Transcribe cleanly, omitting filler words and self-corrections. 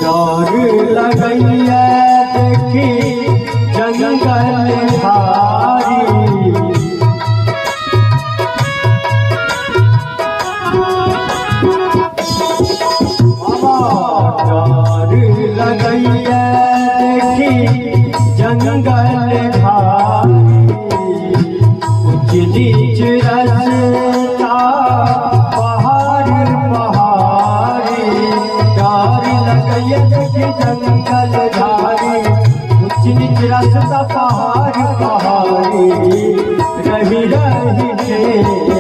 डोर लगैया देखी जंगल भारी डोर लगैया देखी जंगल भारी ऊंच नीच रास्ता पहाड़ पहाड़ी डोर लगैया देखी जंगल धारी ऊंच नीच रास्ता पहाड़ पहाड़ी रही रही